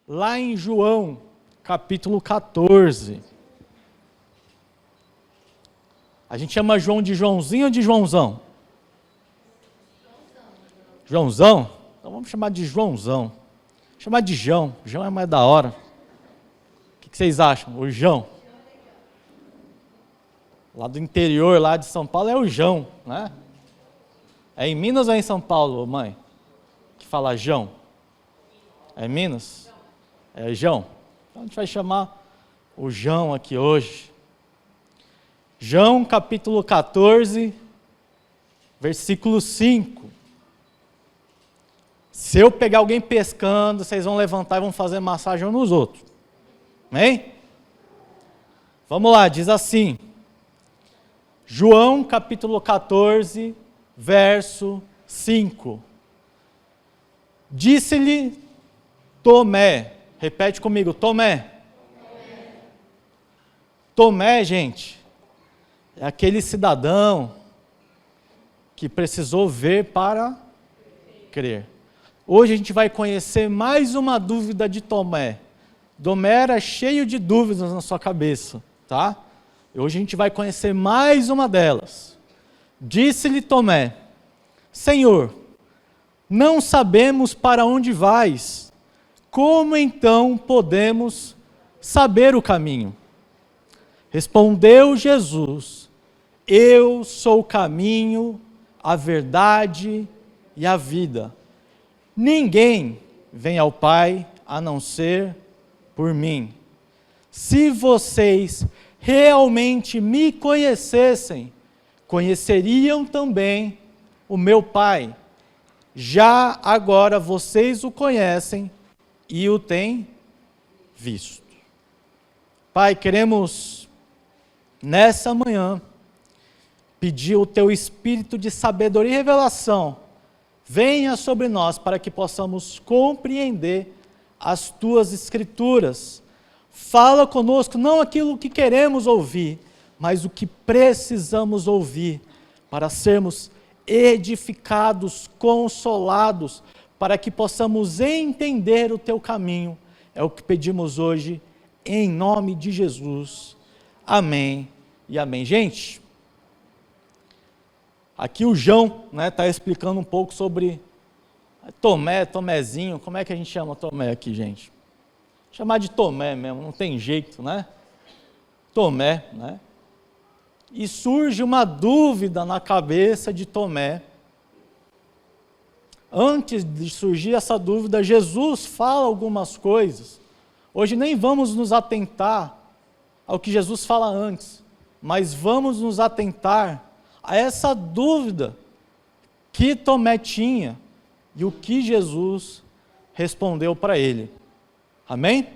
lá em João, capítulo 14. A gente chama João de Joãozinho ou de Joãozão? Joãozão? Então vamos chamar de Joãozão. Chamar de João. João é mais da hora. O que vocês acham? O João. Lá do interior, lá de São Paulo, é o João, né? É em Minas ou é em São Paulo, mãe? Que fala João? É em Minas? É João. Então a gente vai chamar o João aqui hoje. João capítulo 14, versículo 5. Se eu pegar alguém pescando, vocês vão levantar e vão fazer massagem uns nos outros. Amém? Vamos lá, diz assim. João capítulo 14, verso 5. Disse-lhe Tomé, repete comigo, Tomé. Tomé, gente, é aquele cidadão que precisou ver para crer. Hoje a gente vai conhecer mais uma dúvida de Tomé. Tomé era cheio de dúvidas na sua cabeça, tá? E hoje a gente vai conhecer mais uma delas. Disse-lhe Tomé, Senhor, não sabemos para onde vais, como então podemos saber o caminho? Respondeu Jesus, eu sou o caminho, a verdade e a vida. Ninguém vem ao Pai a não ser por mim. Se vocês realmente me conhecessem, conheceriam também o meu Pai. Já agora vocês o conhecem e o têm visto. Pai, queremos nessa manhã pedir o teu espírito de sabedoria e revelação venha sobre nós para que possamos compreender as tuas escrituras. Fala conosco não aquilo que queremos ouvir, mas o que precisamos ouvir para sermos edificados, consolados, para que possamos entender o teu caminho. É o que pedimos hoje, em nome de Jesus. Amém e amém. Gente, aqui o João está explicando um pouco sobre Tomé, Tomézinho. Como é que a gente chama Tomé aqui, gente? Chamar de Tomé mesmo, não tem jeito, né? Tomé, né? E surge uma dúvida na cabeça de Tomé. Antes de surgir essa dúvida, Jesus fala algumas coisas. Hoje nem vamos nos atentar ao que Jesus fala antes, mas vamos nos atentar a essa dúvida que Tomé tinha e o que Jesus respondeu para ele. Amém?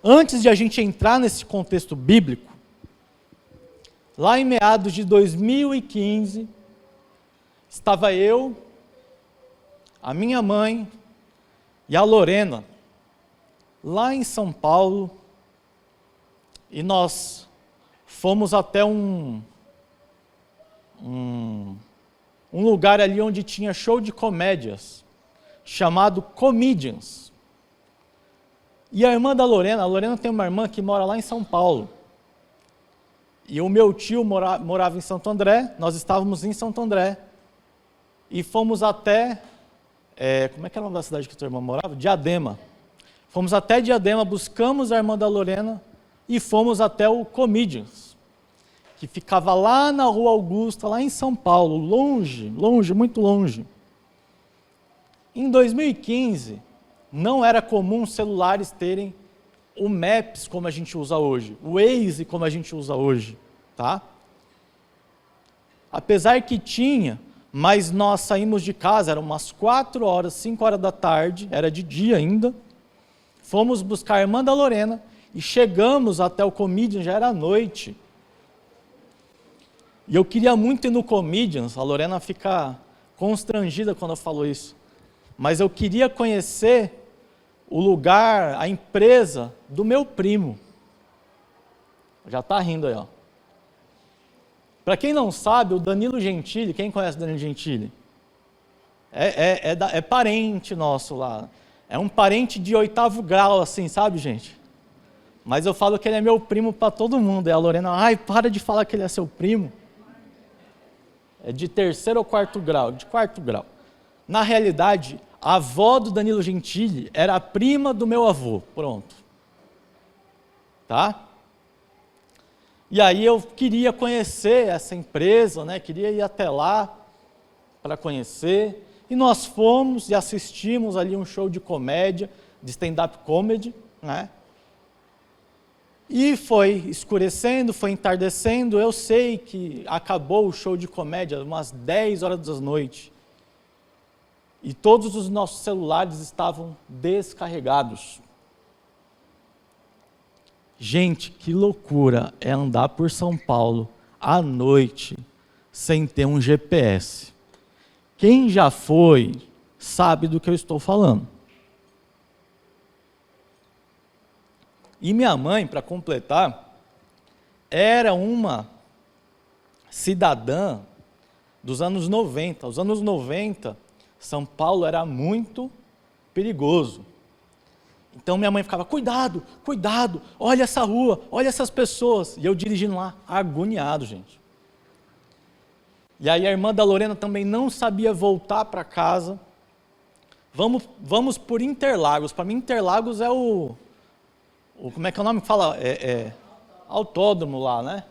Antes de a gente entrar nesse contexto bíblico, lá em meados de 2015, estava eu, a minha mãe e a Lorena, lá em São Paulo, e nós fomos até um lugar ali onde tinha show de comédias, chamado Comedians. E a irmã da Lorena, a Lorena tem uma irmã que mora lá em São Paulo. E o meu tio morava em Santo André, nós estávamos em Santo André. E fomos até, como é que era o nome da cidade que a tua irmã morava? Diadema. Fomos até Diadema, buscamos a irmã da Lorena e fomos até o Comedians, que ficava lá na Rua Augusta, lá em São Paulo, longe, longe, muito longe. Em 2015, não era comum celulares terem o Maps como a gente usa hoje, o Waze como a gente usa hoje, tá? Apesar que tinha, mas nós saímos de casa, eram umas 4 horas, 5 horas da tarde, era de dia ainda, fomos buscar a irmã da Lorena e chegamos até o Comedians, já era noite. E eu queria muito ir no Comedians, a Lorena fica constrangida quando eu falo isso, mas eu queria conhecer o lugar, a empresa do meu primo. Já está rindo aí, ó. Para quem não sabe, o Danilo Gentili, quem conhece o Danilo Gentili? É parente nosso lá. É um parente de 8º grau, assim, sabe, gente? Mas eu falo que ele é meu primo para todo mundo. E a Lorena, ai, para de falar que ele é seu primo. É de 3º ou 4º grau, de 4º grau. Na realidade, a avó do Danilo Gentili era a prima do meu avô. Pronto. Tá? E aí eu queria conhecer essa empresa, né? Queria ir até lá para conhecer. E nós fomos e assistimos ali um show de comédia, de stand-up comedy, né? E foi escurecendo, foi entardecendo. Eu sei que acabou o show de comédia umas 10 horas da noite. E todos os nossos celulares estavam descarregados. Gente, que loucura é andar por São Paulo à noite sem ter um GPS. Quem já foi sabe do que eu estou falando. E minha mãe, para completar, era uma cidadã dos anos 90. Os anos 90, São Paulo era muito perigoso. Então minha mãe ficava, cuidado, cuidado, olha essa rua, olha essas pessoas. E eu dirigindo lá, agoniado, gente. E aí a irmã da Lorena também não sabia voltar para casa. Vamos por Interlagos. Para mim, Interlagos é como é que é o nome que fala? Autódromo lá, né?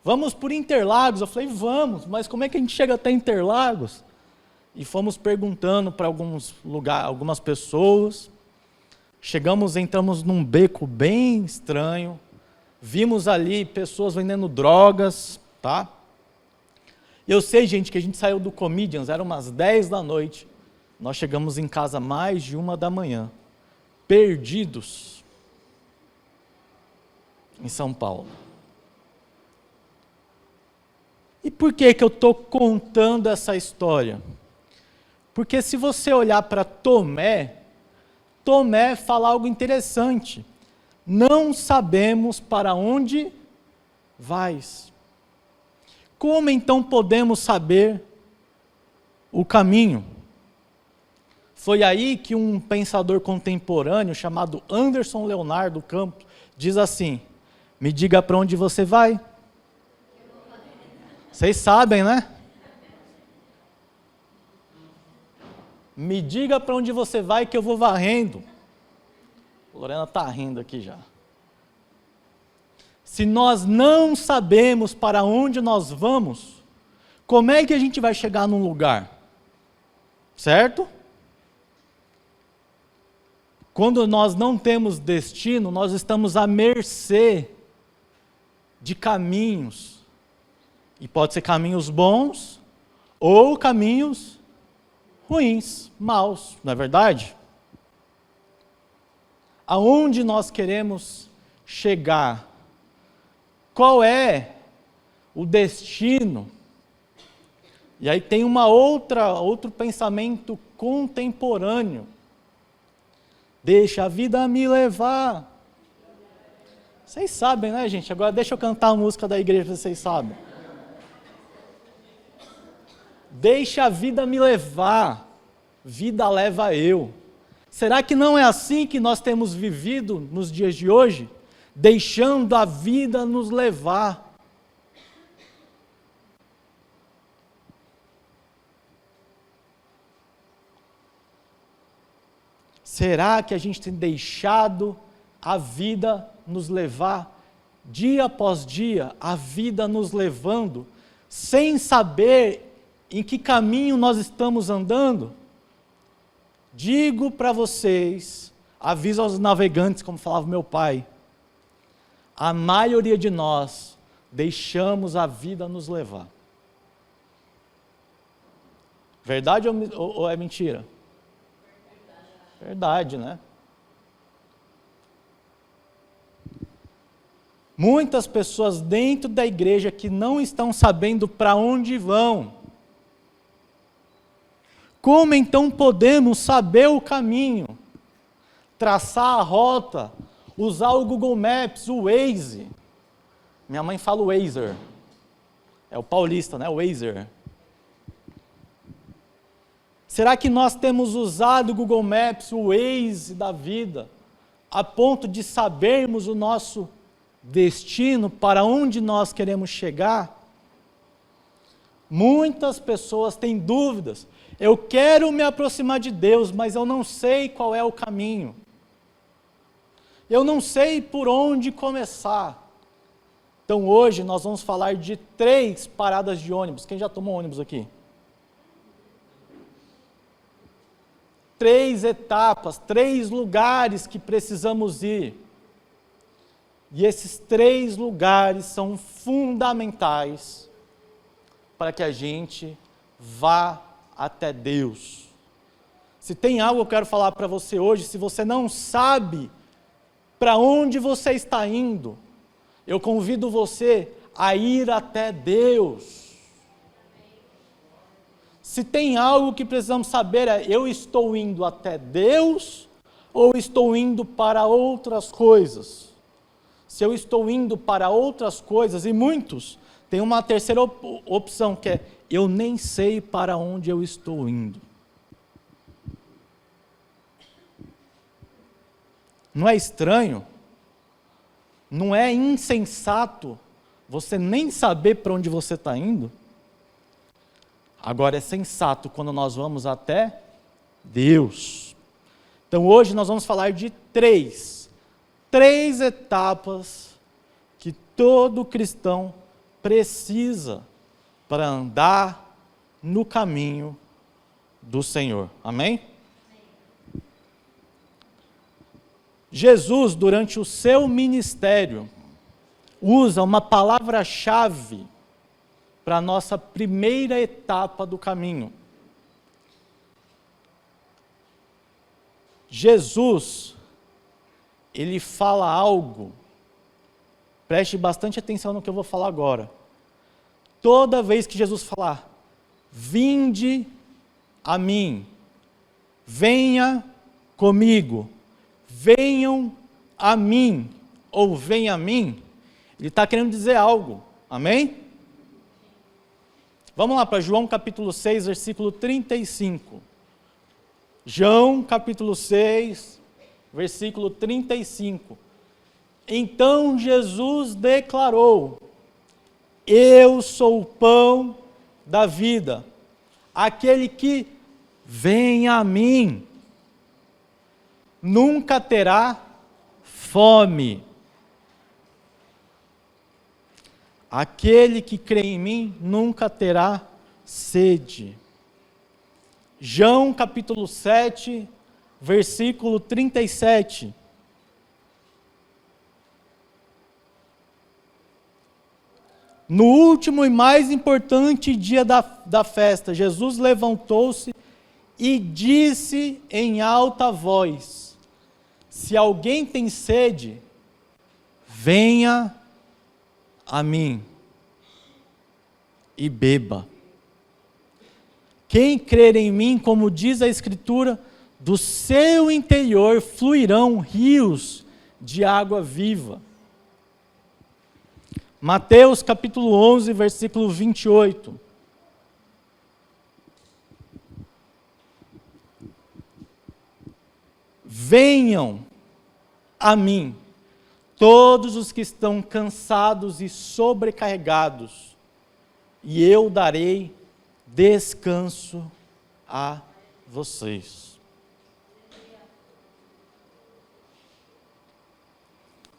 Vamos por Interlagos. Eu falei, vamos, mas como é que a gente chega até Interlagos? E fomos perguntando para algumas pessoas. Entramos num beco bem estranho. Vimos ali pessoas vendendo drogas, tá? Eu sei, gente, que a gente saiu do Comedians, eram umas 10 da noite. Nós chegamos em casa mais de 1 da manhã. Perdidos. Em São Paulo. E por que eu estou contando essa história? Porque se você olhar para Tomé fala algo interessante. Não sabemos para onde vais. Como então podemos saber o caminho? Foi aí que um pensador contemporâneo chamado Anderson Leonardo Campos diz assim: me diga para onde você vai. Vocês sabem, né? Me diga para onde você vai que eu vou varrendo. A Lorena está rindo aqui já. Se nós não sabemos para onde nós vamos, como é que a gente vai chegar num lugar? Certo? Quando nós não temos destino, nós estamos à mercê de caminhos. E pode ser caminhos bons ou caminhos ruins, maus, não é verdade? Aonde nós queremos chegar? Qual é o destino? E aí tem outro pensamento contemporâneo. Deixa a vida me levar. Vocês sabem, né, gente? Agora deixa eu cantar a música da igreja, vocês sabem. Deixa a vida me levar, vida leva eu. Será que não é assim que nós temos vivido nos dias de hoje? Deixando a vida nos levar. Será que a gente tem deixado a vida nos levar, dia após dia, a vida nos levando, sem saber em que caminho nós estamos andando? Digo para vocês, aviso aos navegantes, como falava meu pai, a maioria de nós deixamos a vida nos levar. Verdade ou é mentira? Verdade, né? Muitas pessoas dentro da igreja que não estão sabendo para onde vão. Como então podemos saber o caminho? Traçar a rota, usar o Google Maps, o Waze. Minha mãe fala o Wazer. É o paulista, né? O Wazer. Será que nós temos usado o Google Maps, o Waze da vida, a ponto de sabermos o nosso destino, para onde nós queremos chegar? Muitas pessoas têm dúvidas. Eu quero me aproximar de Deus, mas eu não sei qual é o caminho. Eu não sei por onde começar. Então hoje nós vamos falar de 3 paradas de ônibus. Quem já tomou ônibus aqui? 3 etapas, 3 lugares que precisamos ir. E esses 3 lugares são fundamentais para que a gente vá até Deus. Se tem algo que eu quero falar para você hoje, se você não sabe para onde você está indo, eu convido você a ir até Deus. Se tem algo que precisamos saber é, eu estou indo até Deus ou estou indo para outras coisas? Se eu estou indo para outras coisas, e muitos têm uma terceira opção, que é, eu nem sei para onde eu estou indo. Não é estranho? Não é insensato você nem saber para onde você está indo? Agora é sensato quando nós vamos até Deus. Então hoje nós vamos falar de 3 etapas que todo cristão precisa para andar no caminho do Senhor. Amém? Jesus, durante o seu ministério, usa uma palavra-chave para a nossa primeira etapa do caminho. Jesus, ele fala algo, preste bastante atenção no que eu vou falar agora. Toda vez que Jesus falar, vinde a mim, venha comigo, venham a mim, ou venha a mim, ele está querendo dizer algo, amém? Vamos lá para João capítulo 6, versículo 35. João capítulo 6, versículo 35. Então Jesus declarou, eu sou o pão da vida, aquele que vem a mim, nunca terá fome. Aquele que crê em mim nunca terá sede. João capítulo 7, versículo 37. No último e mais importante dia da festa, Jesus levantou-se e disse em alta voz, se alguém tem sede, venha a mim e beba. Quem crer em mim, como diz a Escritura, do seu interior fluirão rios de água viva. Mateus capítulo 11, versículo 28. Venham a mim, todos os que estão cansados e sobrecarregados, e eu darei descanso a vocês.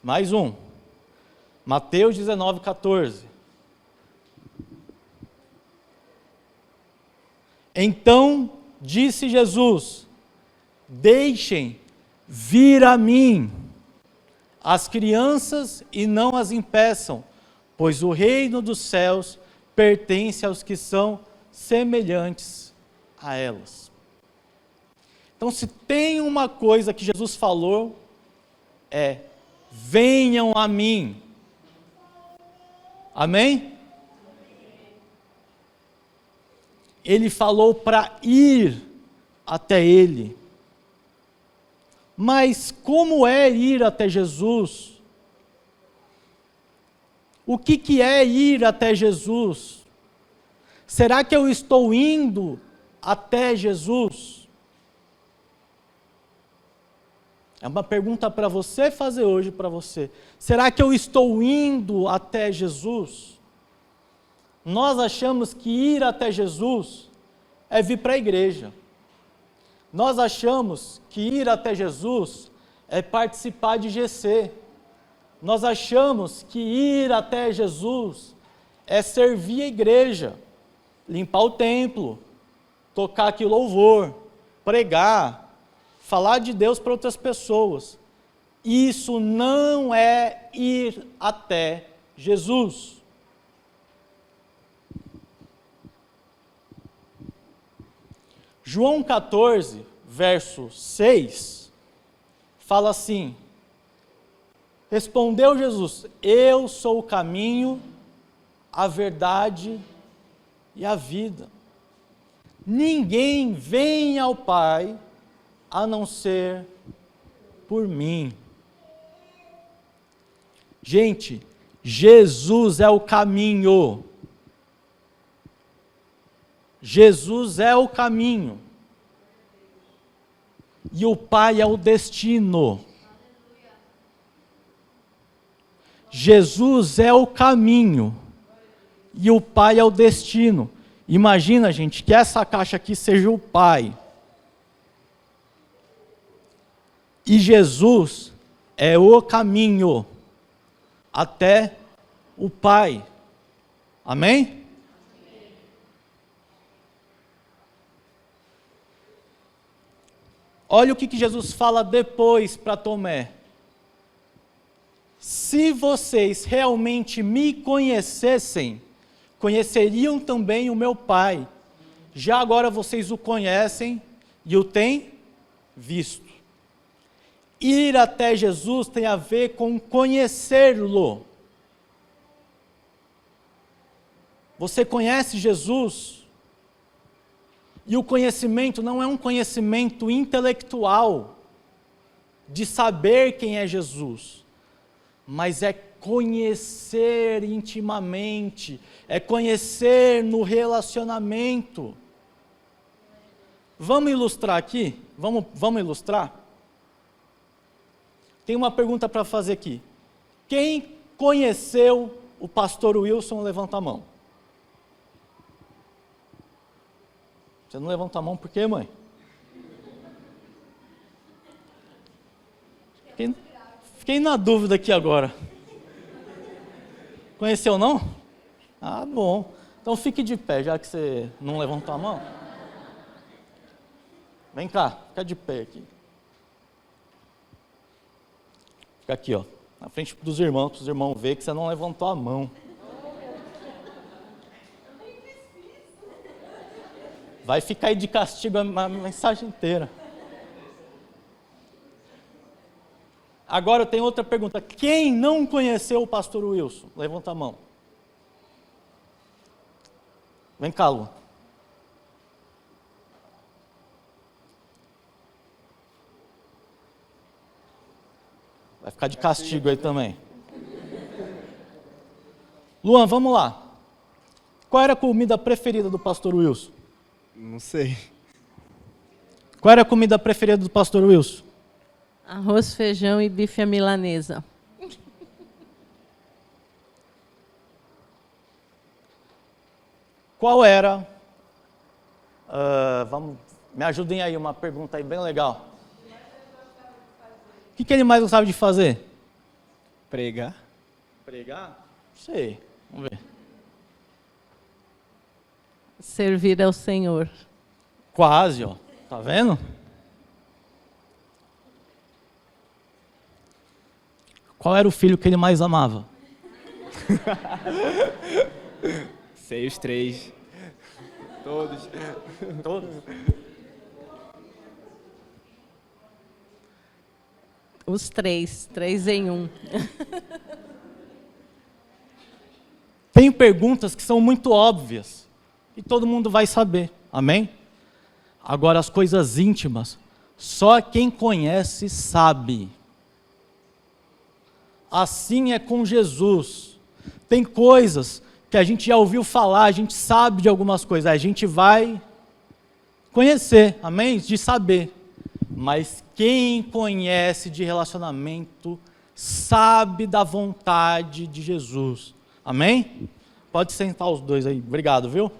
Mais um. Mateus 19, 14. Então disse Jesus, deixem vir a mim as crianças e não as impeçam, pois o reino dos céus pertence aos que são semelhantes a elas. Então, se tem uma coisa que Jesus falou, é, venham a mim. Amém? Ele falou para ir até Ele. Mas como é ir até Jesus? O que é ir até Jesus? Será que eu estou indo até Jesus? É uma pergunta para você fazer hoje para você. Será que eu estou indo até Jesus? Nós achamos que ir até Jesus é vir para a igreja. Nós achamos que ir até Jesus é participar de GC. Nós achamos que ir até Jesus é servir a igreja, limpar o templo, tocar aqui louvor, pregar, falar de Deus para outras pessoas. Isso não é ir até Jesus. João 14, verso 6, fala assim: respondeu Jesus: eu sou o caminho, a verdade e a vida. Ninguém vem ao Pai a não ser por mim. Gente, Jesus é o caminho. Jesus é o caminho. E o Pai é o destino. Jesus é o caminho. E o Pai é o destino. Imagina, gente, que essa caixa aqui seja o Pai. E Jesus é o caminho até o Pai. Amém? Olha o que Jesus fala depois para Tomé. Se vocês realmente me conhecessem, conheceriam também o meu Pai. Já agora vocês o conhecem e o têm visto. Ir até Jesus tem a ver com conhecê-lo. Você conhece Jesus? E o conhecimento não é um conhecimento intelectual, de saber quem é Jesus, mas é conhecer intimamente, é conhecer no relacionamento. Vamos ilustrar aqui? Vamos ilustrar? Tem uma pergunta para fazer aqui. Quem conheceu o pastor Wilson, levanta a mão. Você não levanta a mão por quê, mãe? Fiquei na dúvida aqui agora. Conheceu não? Ah, bom. Então fique de pé, já que você não levantou a mão. Vem cá, fica de pé aqui. Fica aqui, ó, na frente dos irmãos, para os irmãos verem que você não levantou a mão. Vai ficar aí de castigo a mensagem inteira. Agora eu tenho outra pergunta. Quem não conheceu o pastor Wilson? Levanta a mão. Vem cá, Lu. Vai ficar de castigo aí também. Luan, vamos lá. Qual era a comida preferida do pastor Wilson? Não sei. Qual era a comida preferida do pastor Wilson? Arroz, feijão e bife à milanesa. Qual era... me ajudem aí, uma pergunta aí bem legal. O que ele mais gostava de fazer? Pregar. Pregar? Não sei. Vamos ver. Servir ao Senhor. Quase, ó. Tá vendo? Qual era o filho que ele mais amava? Sei os três. Todos. Todos. Os três em um. Tem perguntas que são muito óbvias e todo mundo vai saber, amém? Agora as coisas íntimas, só quem conhece sabe. Assim é com Jesus. Tem coisas que a gente já ouviu falar, a gente sabe de algumas coisas, a gente vai conhecer, amém? De saber. Mas quem conhece de relacionamento sabe da vontade de Jesus. Amém? Pode sentar os dois aí. Obrigado, viu?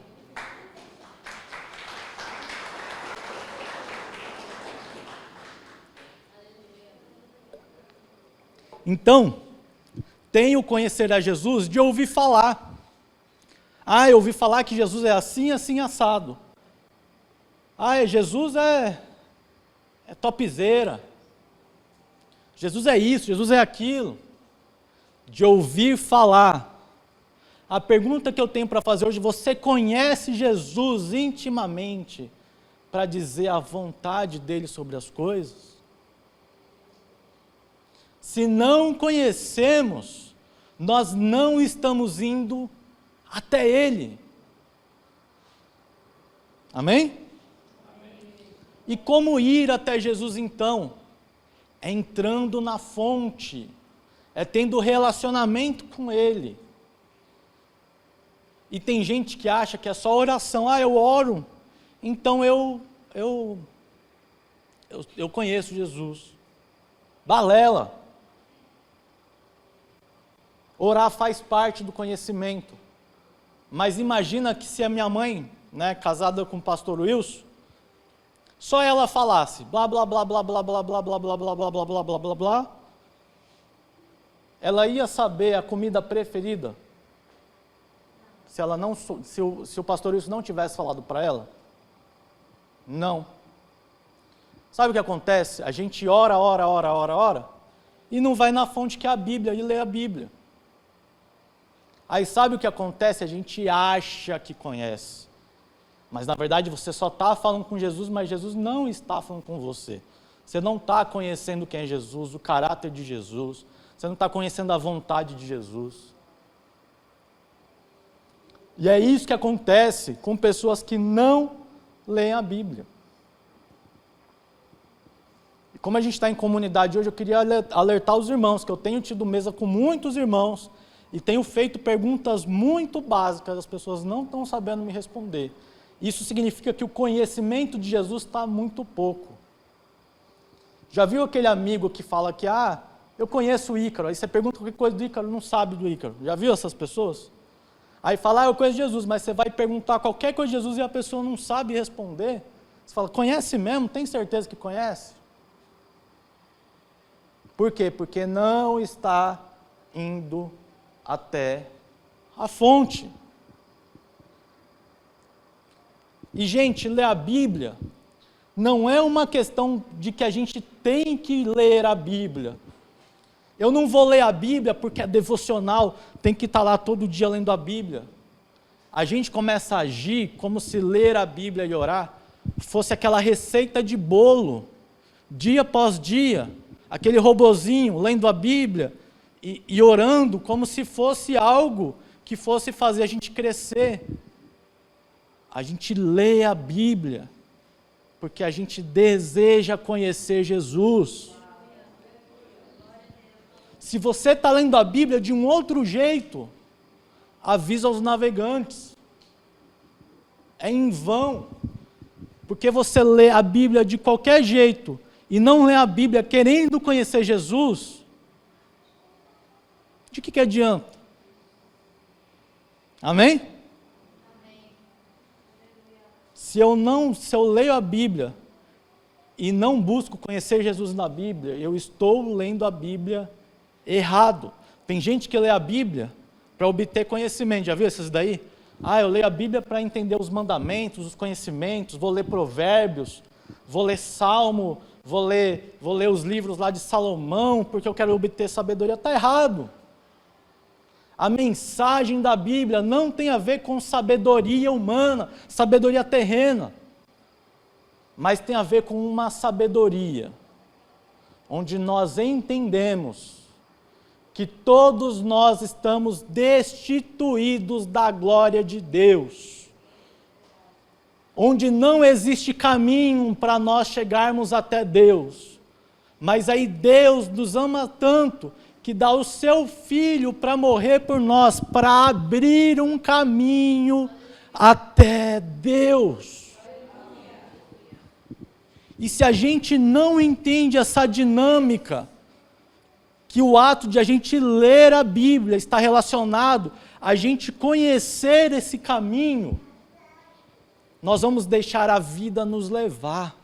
Então, tenho conhecer a Jesus de ouvir falar. Eu ouvi falar que Jesus é assim, assim, assado. Jesus é topzeira. Jesus é isso, Jesus é aquilo. De ouvir falar. A pergunta que eu tenho para fazer hoje: você conhece Jesus intimamente para dizer a vontade dele sobre as coisas? Se não conhecemos, nós não estamos indo até ele. Amém? E como ir até Jesus então? É entrando na fonte, é tendo relacionamento com Ele. E tem gente que acha que é só oração. Eu oro, então eu conheço Jesus. Balela. Orar faz parte do conhecimento. Mas imagina que se a minha mãe, casada com o pastor Wilson, só ela falasse, blá, blá, blá, blá, blá, blá, blá, blá, blá, blá, blá, blá, blá, blá, blá, blá, ela ia saber a comida preferida? Se o pastor Wilson não tivesse falado para ela? Não. Sabe o que acontece? A gente ora, e não vai na fonte que é a Bíblia e lê a Bíblia. Aí sabe o que acontece? A gente acha que conhece. Mas na verdade você só está falando com Jesus, mas Jesus não está falando com você. Você não está conhecendo quem é Jesus, o caráter de Jesus. Você não está conhecendo a vontade de Jesus. E é isso que acontece com pessoas que não leem a Bíblia. E como a gente está em comunidade hoje, eu queria alertar os irmãos, que eu tenho tido mesa com muitos irmãos e tenho feito perguntas muito básicas, as pessoas não estão sabendo me responder. Isso significa que o conhecimento de Jesus está muito pouco. Já viu aquele amigo que fala que, eu conheço o Ícaro, aí você pergunta qualquer coisa do Ícaro, não sabe do Ícaro. Já viu essas pessoas? Aí fala, eu conheço Jesus, mas você vai perguntar qualquer coisa de Jesus e a pessoa não sabe responder. Você fala, conhece mesmo? Tem certeza que conhece? Por quê? Porque não está indo até a fonte. E, gente, ler a Bíblia não é uma questão de que a gente tem que ler a Bíblia. Eu não vou ler a Bíblia porque é devocional, tem que estar lá todo dia lendo a Bíblia. A gente começa a agir como se ler a Bíblia e orar fosse aquela receita de bolo, dia após dia, aquele robozinho lendo a Bíblia e orando como se fosse algo que fosse fazer a gente crescer. A gente lê a Bíblia porque a gente deseja conhecer Jesus. Se você está lendo a Bíblia de um outro jeito, avisa aos navegantes. É em vão. Porque você lê a Bíblia de qualquer jeito e não lê a Bíblia querendo conhecer Jesus, de que adianta? Amém? Se eu leio a Bíblia e não busco conhecer Jesus na Bíblia, eu estou lendo a Bíblia errado. Tem gente que lê a Bíblia para obter conhecimento. Já viu esses daí? Eu leio a Bíblia para entender os mandamentos, os conhecimentos, vou ler Provérbios, vou ler Salmo, vou ler os livros lá de Salomão, porque eu quero obter sabedoria. Está errado. A mensagem da Bíblia não tem a ver com sabedoria humana, sabedoria terrena, mas tem a ver com uma sabedoria, onde nós entendemos que todos nós estamos destituídos da glória de Deus, onde não existe caminho para nós chegarmos até Deus, mas aí Deus nos ama tanto que dá o seu Filho para morrer por nós, para abrir um caminho até Deus. E se a gente não entende essa dinâmica, que o ato de a gente ler a Bíblia está relacionado a gente conhecer esse caminho, nós vamos deixar a vida nos levar.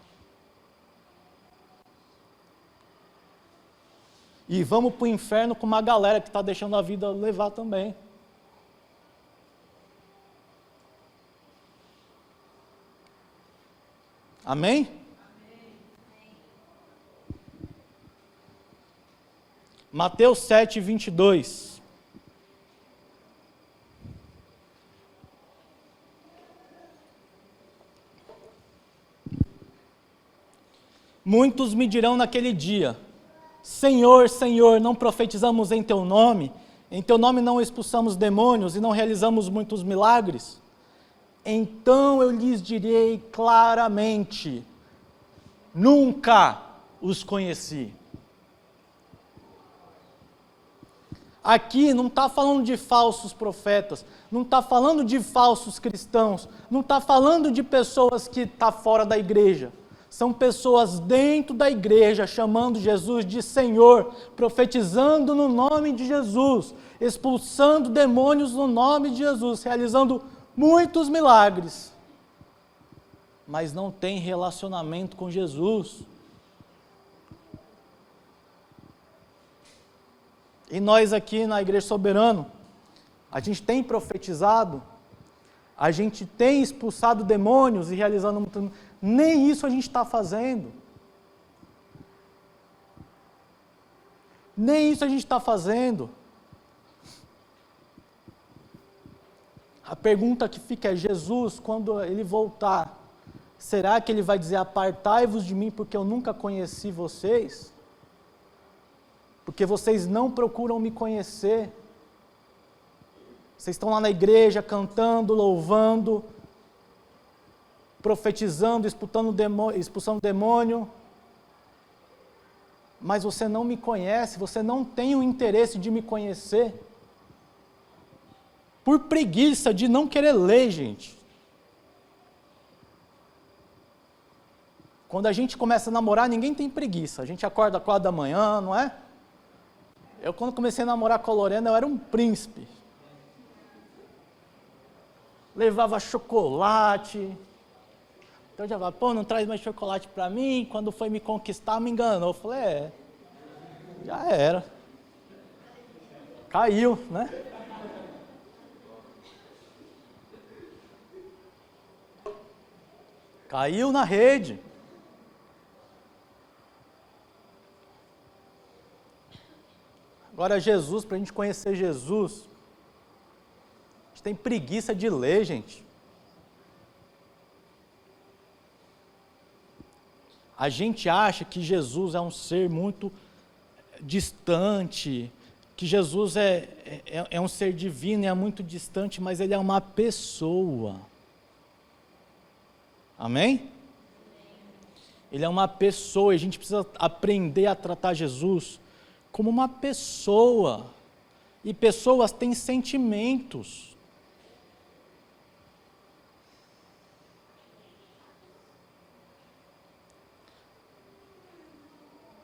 E vamos para o inferno com uma galera que está deixando a vida levar também. Amém? Mateus 7, 22. Muitos me dirão naquele dia: Senhor, Senhor, não profetizamos em Teu nome não expulsamos demônios e não realizamos muitos milagres? Então eu lhes direi claramente: nunca os conheci. Aqui não está falando de falsos profetas, não está falando de falsos cristãos, não está falando de pessoas que estão fora da igreja. São pessoas dentro da igreja chamando Jesus de Senhor, profetizando no nome de Jesus, expulsando demônios no nome de Jesus, realizando muitos milagres, mas não tem relacionamento com Jesus. E nós aqui na Igreja Soberano, a gente tem profetizado, a gente tem expulsado demônios e realizando muito, nem isso a gente está fazendo. Nem isso a gente está fazendo. A pergunta que fica é: Jesus, quando Ele voltar, será que Ele vai dizer: apartai-vos de mim porque eu nunca conheci vocês? Porque vocês não procuram me conhecer. Vocês estão lá na igreja cantando, louvando, profetizando, expulsando demônio, mas você não me conhece, você não tem o interesse de me conhecer, por preguiça de não querer ler, gente. Quando a gente começa a namorar, ninguém tem preguiça, a gente acorda 4 da manhã, não é? Eu, quando comecei a namorar com a Lorena, eu era um príncipe. Levava chocolate. Então eu já falava: pô, não traz mais chocolate para mim. Quando foi me conquistar, me enganou. Eu falei: já era. Caiu, né? Caiu na rede. Agora Jesus, para a gente conhecer Jesus, a gente tem preguiça de ler, gente. A gente acha que Jesus é um ser muito distante, que Jesus é um ser divino e é muito distante, mas Ele é uma pessoa. Amém? Ele é uma pessoa e a gente precisa aprender a tratar Jesus como uma pessoa. E pessoas têm sentimentos.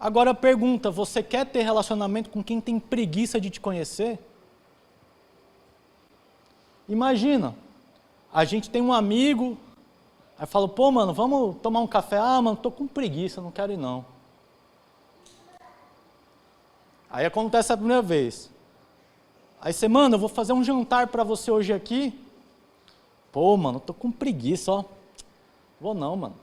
Agora pergunta: você quer ter relacionamento com quem tem preguiça de te conhecer? Imagina, a gente tem um amigo, aí fala: pô, mano, vamos tomar um café? Ah, mano, tô com preguiça, não quero ir não. Aí acontece a primeira vez. Aí você: mano, eu vou fazer um jantar para você hoje aqui. Pô, mano, tô com preguiça, ó. Vou não, mano.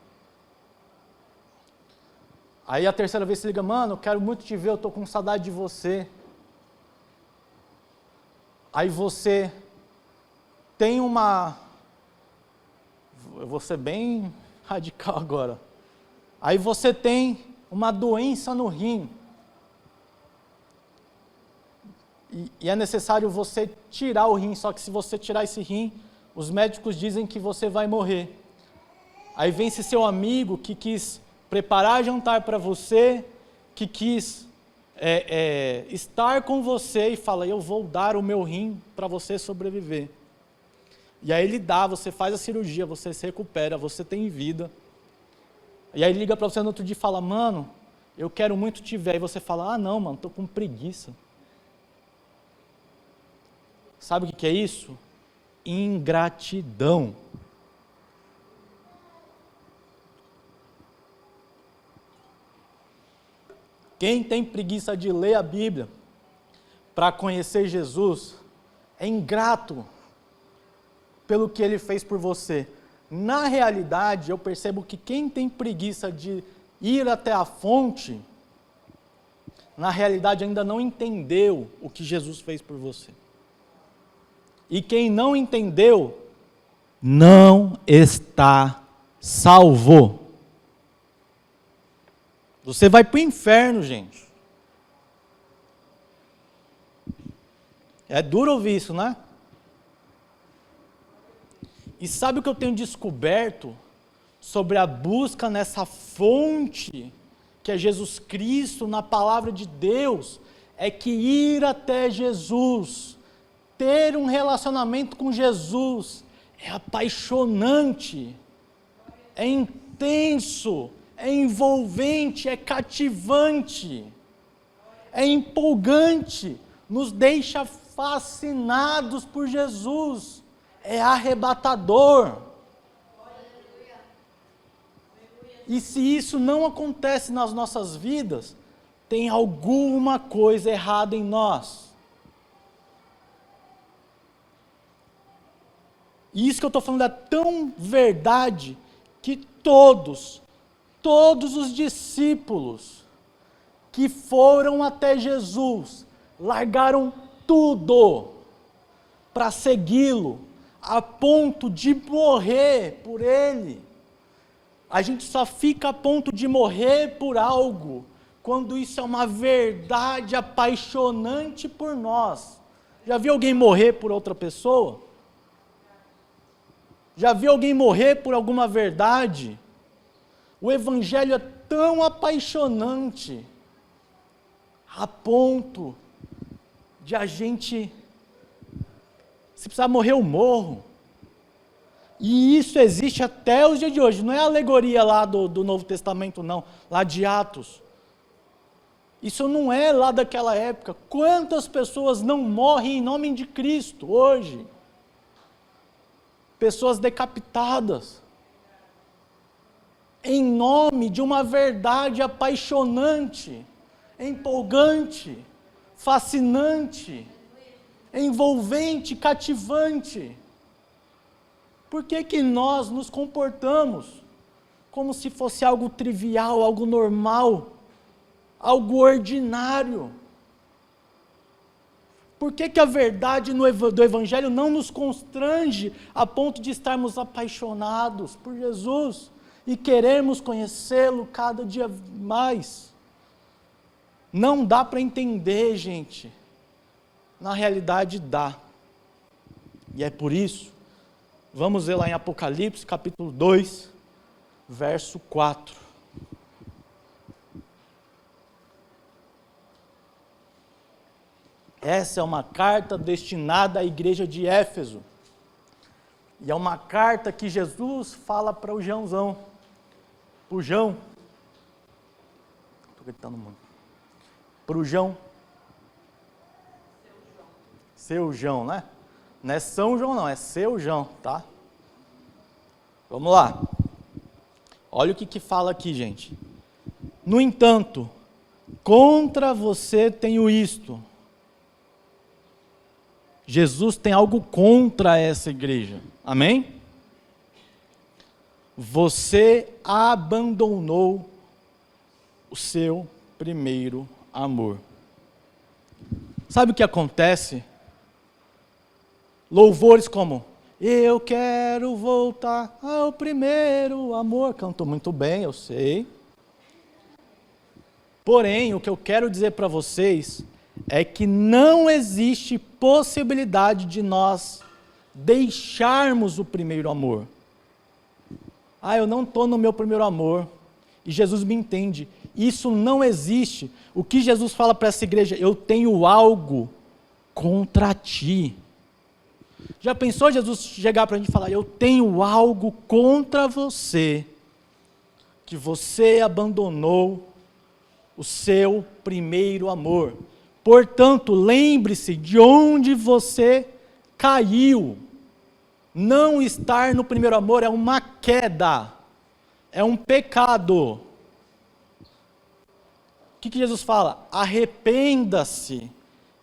Aí a terceira vez você liga: mano, eu quero muito te ver, eu tô com saudade de você. Aí você tem uma... Eu vou ser bem radical agora. Aí você tem uma doença no rim. E é necessário você tirar o rim, só que se você tirar esse rim, os médicos dizem que você vai morrer. Aí vem esse seu amigo que quis preparar jantar para você, que quis estar com você e fala: eu vou dar o meu rim para você sobreviver. E aí ele dá, você faz a cirurgia, você se recupera, você tem vida. E aí ele liga para você no outro dia e fala, mano, eu quero muito te ver. Aí você fala, ah não, mano, estou com preguiça. Sabe o que é isso? Ingratidão. Quem tem preguiça de ler a Bíblia para conhecer Jesus é ingrato pelo que Ele fez por você. Na realidade, eu percebo que quem tem preguiça de ir até a fonte, na realidade ainda não entendeu o que Jesus fez por você. E quem não entendeu, não está salvo. Você vai para o inferno, gente. É duro ouvir isso, né? E sabe o que eu tenho descoberto sobre a busca nessa fonte, que é Jesus Cristo, na palavra de Deus? É que ir até Jesus, ter um relacionamento com Jesus, é apaixonante, é intenso, é envolvente, é cativante, é empolgante, nos deixa fascinados por Jesus, é arrebatador. E se isso não acontece nas nossas vidas, tem alguma coisa errada em nós. E isso que eu estou falando é tão verdade que todos os discípulos que foram até Jesus largaram tudo para segui-lo, a ponto de morrer por ele. A gente só fica a ponto de morrer por algo quando isso é uma verdade apaixonante por nós. Já viu alguém morrer por outra pessoa? Já viu alguém morrer por alguma verdade? O Evangelho é tão apaixonante a ponto de a gente, se precisar morrer, eu morro. E isso existe até os dias de hoje. Não é a alegoria lá do Novo Testamento, não. Lá de Atos. Isso não é lá daquela época. Quantas pessoas não morrem em nome de Cristo hoje? Pessoas decapitadas. Em nome de uma verdade apaixonante, empolgante, fascinante, envolvente, cativante. Por que nós nos comportamos como se fosse algo trivial, algo normal, algo ordinário? Por que a verdade do Evangelho não nos constrange a ponto de estarmos apaixonados por Jesus e querermos conhecê-lo cada dia mais? Não dá para entender, gente. Na realidade dá. E é por isso, vamos ver lá em Apocalipse, capítulo 2, verso 4. Essa é uma carta destinada à igreja de Éfeso. E é uma carta que Jesus fala para o Joãozão. O João. Estou gritando muito. Para o João. Seu João, né? Não é São João não, é seu João, tá? Vamos lá. Olha o que fala aqui, gente. No entanto, contra você tenho isto. Jesus tem algo contra essa igreja. Amém? Você abandonou o seu primeiro amor. Sabe o que acontece? Louvores como eu quero voltar ao primeiro amor. Cantou muito bem, eu sei. Porém, o que eu quero dizer para vocês é que não existe possibilidade de nós deixarmos o primeiro amor. Eu não estou no meu primeiro amor. E Jesus me entende. Isso não existe. O que Jesus fala para essa igreja? Eu tenho algo contra ti. Já pensou Jesus chegar para a gente e falar, eu tenho algo contra você. que você abandonou o seu primeiro amor. Portanto, lembre-se de onde você caiu. Não estar no primeiro amor é uma queda, é um pecado. O que Jesus fala? Arrependa-se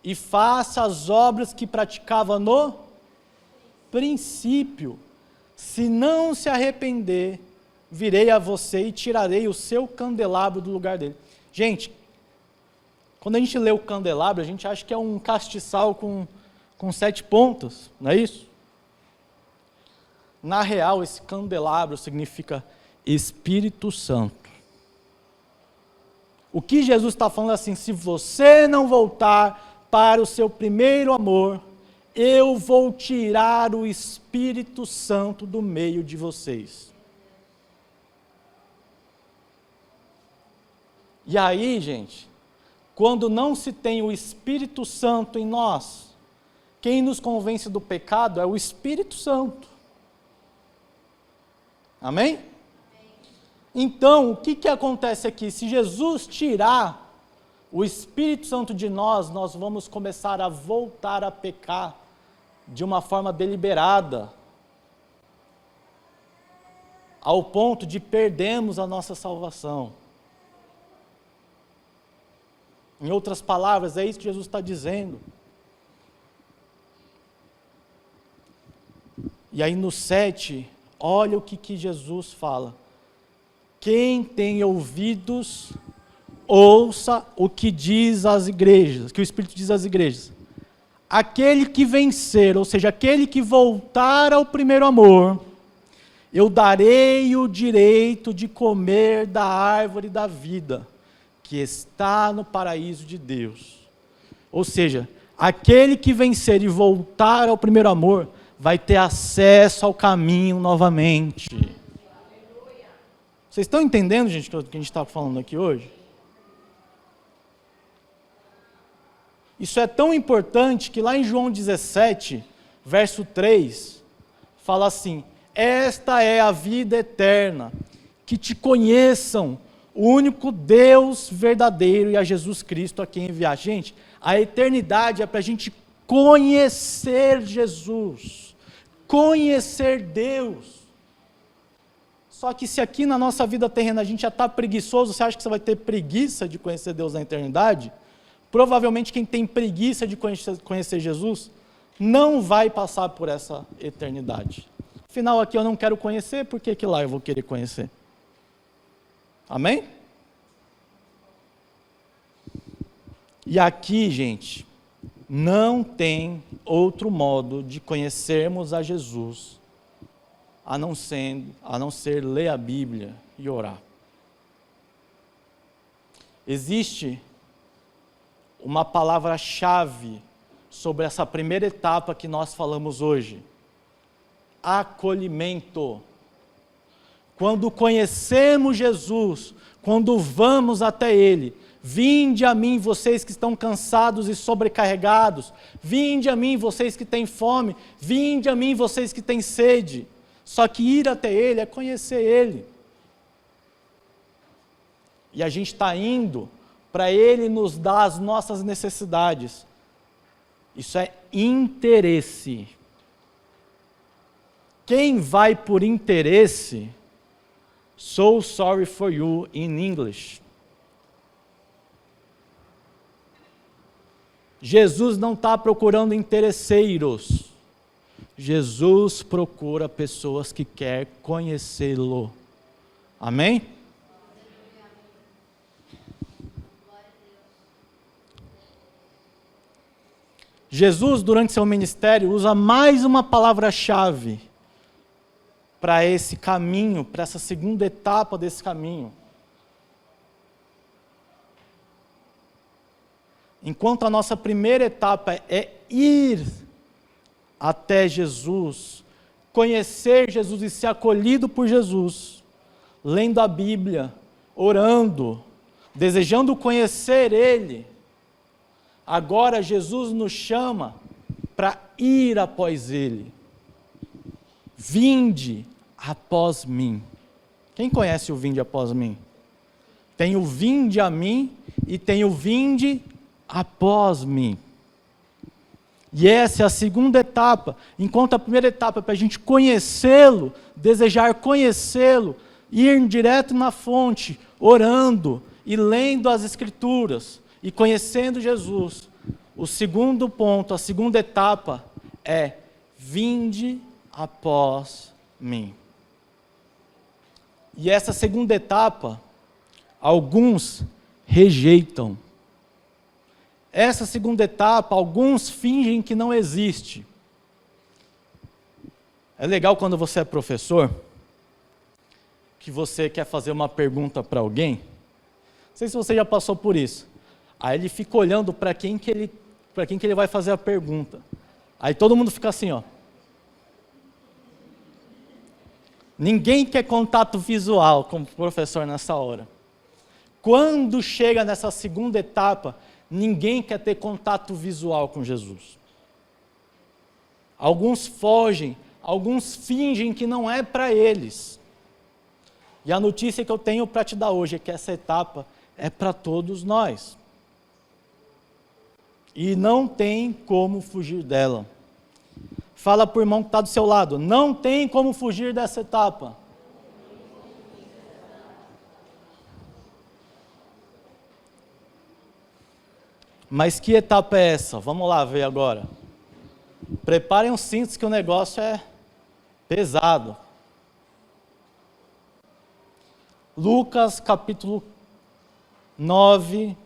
e faça as obras que praticava no princípio. Se não se arrepender, virei a você e tirarei o seu candelabro do lugar dele. Gente, quando a gente lê o candelabro, a gente acha que é um castiçal com 7 pontas, não é isso? Na real, esse candelabro significa Espírito Santo. O que Jesus está falando é assim: se você não voltar para o seu primeiro amor, eu vou tirar o Espírito Santo do meio de vocês. E aí, gente, quando não se tem o Espírito Santo em nós, quem nos convence do pecado é o Espírito Santo. Amém? Então, o que acontece aqui? Se Jesus tirar o Espírito Santo de nós, nós vamos começar a voltar a pecar de uma forma deliberada, ao ponto de perdermos a nossa salvação. Em outras palavras, é isso que Jesus está dizendo. E aí no 7, olha o que Jesus fala. Quem tem ouvidos, ouça o que diz às igrejas, que o Espírito diz às igrejas. Aquele que vencer, ou seja, aquele que voltar ao primeiro amor, eu darei o direito de comer da árvore da vida, que está no paraíso de Deus. Ou seja, aquele que vencer e voltar ao primeiro amor, vai ter acesso ao caminho novamente. Vocês estão entendendo, gente, o que a gente está falando aqui hoje? Isso é tão importante que lá em João 17, verso 3, fala assim: esta é a vida eterna, que te conheçam, o único Deus verdadeiro e a Jesus Cristo a quem enviar. Gente, a eternidade é para a gente conhecer Jesus, conhecer Deus. Só que se aqui na nossa vida terrena a gente já está preguiçoso, você acha que você vai ter preguiça de conhecer Deus na eternidade? Provavelmente quem tem preguiça de conhecer Jesus não vai passar por essa eternidade. Afinal, aqui eu não quero conhecer, por que lá eu vou querer conhecer? Amém? E aqui, gente, não tem outro modo de conhecermos a Jesus a não ser ler a Bíblia e orar. Existe uma palavra-chave sobre essa primeira etapa que nós falamos hoje: acolhimento. Quando conhecemos Jesus, quando vamos até Ele, vinde a mim vocês que estão cansados e sobrecarregados, vinde a mim vocês que têm fome, vinde a mim vocês que têm sede. Só que ir até Ele é conhecer Ele. E a gente está indo para Ele nos dar as nossas necessidades. Isso é interesse. Quem vai por interesse, so sorry for you in English. Jesus não está procurando interesseiros. Jesus procura pessoas que querem conhecê-lo. Amém? Jesus, durante seu ministério, usa mais uma palavra-chave para esse caminho, para essa segunda etapa desse caminho. Enquanto a nossa primeira etapa é ir até Jesus, conhecer Jesus e ser acolhido por Jesus, lendo a Bíblia, orando, desejando conhecer Ele, agora Jesus nos chama para ir após Ele. Vinde após mim. Quem conhece o vinde após mim? Tem o vinde a mim e tem o vinde após mim. E essa é a segunda etapa. Enquanto a primeira etapa é para a gente conhecê-lo, desejar conhecê-lo, ir direto na fonte, orando e lendo as Escrituras e conhecendo Jesus. O segundo ponto, a segunda etapa é vinde após mim. E essa segunda etapa, alguns rejeitam. Essa segunda etapa, alguns fingem que não existe. É legal quando você é professor, que você quer fazer uma pergunta para alguém. Não sei se você já passou por isso. Aí ele fica olhando para quem que ele vai fazer a pergunta. Aí todo mundo fica assim, ó. Ninguém quer contato visual com o professor nessa hora. Quando chega nessa segunda etapa, ninguém quer ter contato visual com Jesus. Alguns fogem, alguns fingem que não é para eles. E a notícia que eu tenho para te dar hoje é que essa etapa é para todos nós. E não tem como fugir dela. Fala para o irmão que está do seu lado, não tem como fugir dessa etapa. Mas que etapa é essa? Vamos lá ver agora. Preparem os cintos que o negócio é pesado. Lucas capítulo 9,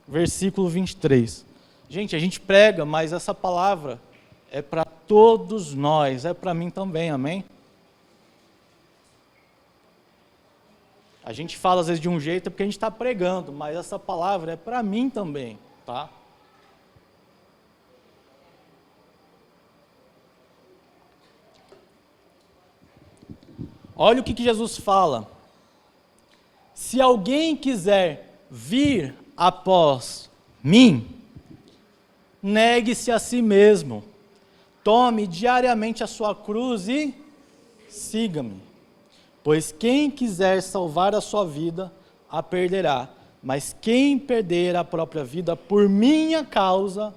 versículo 23. Gente, a gente prega, mas essa palavra é para todos nós, é para mim também, amém? A gente fala às vezes de um jeito porque a gente está pregando, mas essa palavra é para mim também, tá? Olha o que Jesus fala. Se alguém quiser vir após mim, negue-se a si mesmo, tome diariamente a sua cruz e siga-me. Pois quem quiser salvar a sua vida, a perderá. Mas quem perder a própria vida por minha causa,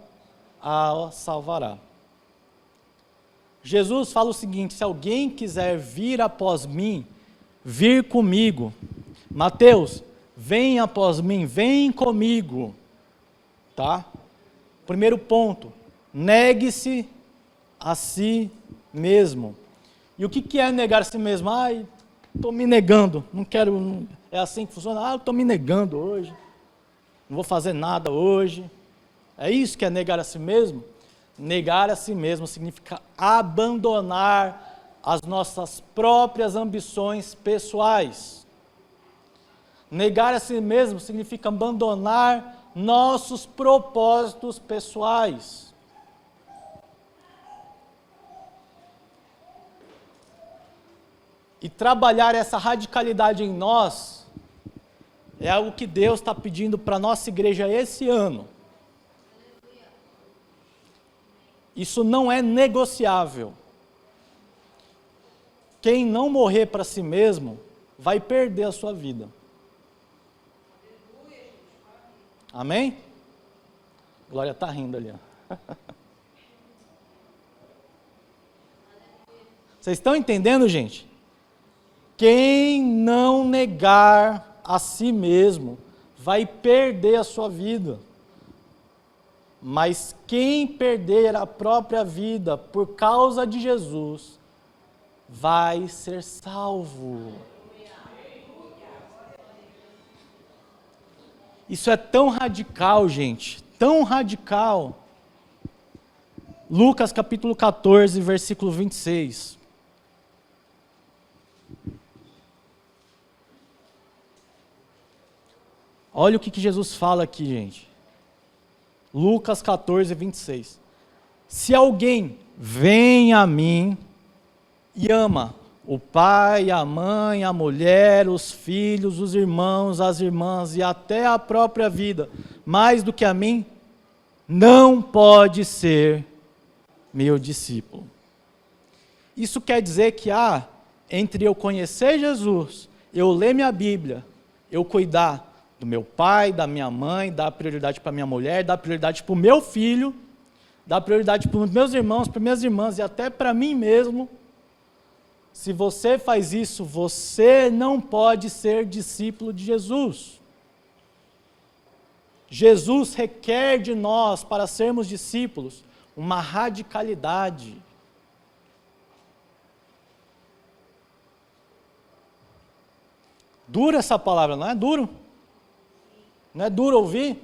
a salvará. Jesus fala o seguinte: se alguém quiser vir após mim, vir comigo. Mateus, vem após mim, vem comigo. Tá? Primeiro ponto, negue-se a si mesmo. E o que é negar a si mesmo? Ai, estou me negando, não quero, é assim que funciona. Estou me negando hoje, não vou fazer nada hoje. É isso que é negar a si mesmo? Negar a si mesmo significa abandonar as nossas próprias ambições pessoais. Negar a si mesmo significa abandonar nossos propósitos pessoais. E trabalhar essa radicalidade em nós é algo que Deus está pedindo para a nossa igreja esse ano. Isso não é negociável. Quem não morrer para si mesmo vai perder a sua vida. Amém? Glória está rindo ali. Ó. Vocês estão entendendo, gente? Quem não negar a si mesmo vai perder a sua vida. Mas quem perder a própria vida por causa de Jesus, vai ser salvo. Isso é tão radical, gente, tão radical. Lucas capítulo 14, versículo 26. Olha o que Jesus fala aqui, gente. Lucas 14, 26. Se alguém vem a mim e ama o pai, a mãe, a mulher, os filhos, os irmãos, as irmãs e até a própria vida, mais do que a mim, não pode ser meu discípulo. Isso quer dizer que entre eu conhecer Jesus eu ler minha Bíblia, eu cuidar do meu pai, da minha mãe, dar prioridade para minha mulher, dar prioridade para o meu filho, dar prioridade para os meus irmãos, para minhas irmãs e até para mim mesmo. Se você faz isso, você não pode ser discípulo de Jesus. Jesus requer de nós, para sermos discípulos, uma radicalidade. Dura essa palavra, não é duro? Não é duro ouvir?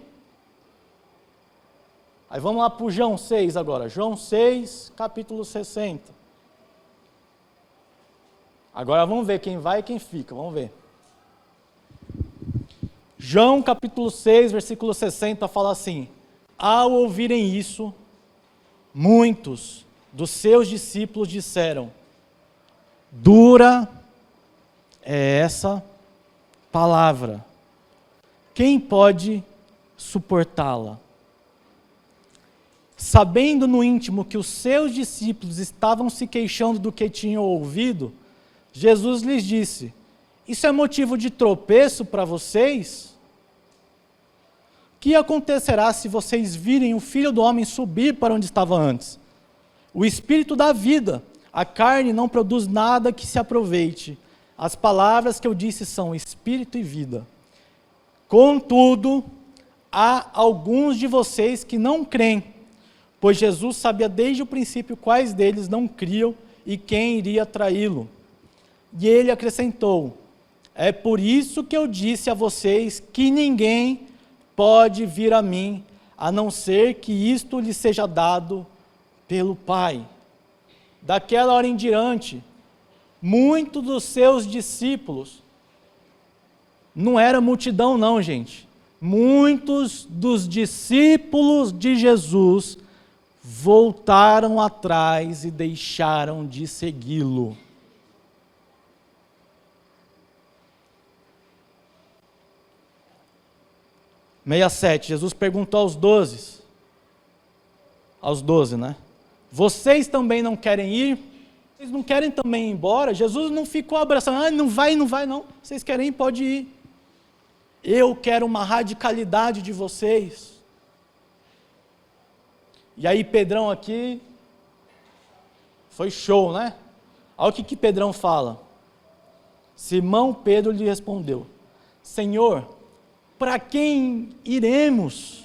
Aí vamos lá para o João 6 agora. João 6, capítulo 60. Agora vamos ver quem vai e quem fica, vamos ver. João capítulo 6, versículo 60 fala assim: ao ouvirem isso, muitos dos seus discípulos disseram: dura é essa palavra, quem pode suportá-la? Sabendo no íntimo que os seus discípulos estavam se queixando do que tinham ouvido, Jesus lhes disse: isso é motivo de tropeço para vocês? O que acontecerá se vocês virem o Filho do Homem subir para onde estava antes? O Espírito dá vida, a carne não produz nada que se aproveite. As palavras que eu disse são Espírito e vida. Contudo, há alguns de vocês que não creem, pois Jesus sabia desde o princípio quais deles não criam e quem iria traí-lo. E ele acrescentou: é por isso que eu disse a vocês que ninguém pode vir a mim, a não ser que isto lhe seja dado pelo Pai. Daquela hora em diante, muitos dos seus discípulos, não era multidão não, gente, muitos dos discípulos de Jesus voltaram atrás e deixaram de segui-lo. Meia 7, Jesus perguntou aos 12, né? Vocês também não querem ir? Vocês não querem também ir embora? Jesus não ficou abraçando, não vai não. Vocês querem ir, pode ir. Eu quero uma radicalidade de vocês. E aí Pedrão aqui, foi show, né? Olha o que Pedrão fala. Simão Pedro lhe respondeu: Senhor, para quem iremos?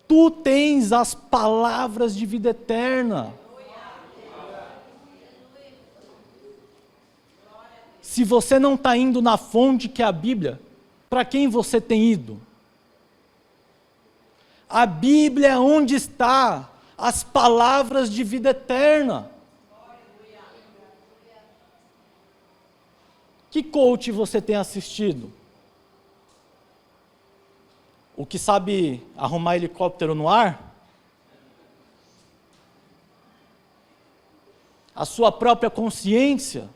Tu tens as palavras de vida eterna. Se você não está indo na fonte que é a Bíblia, para quem você tem ido? A Bíblia é onde está as palavras de vida eterna. Que coach você tem assistido? O que sabe arrumar helicóptero no ar? A sua própria consciência?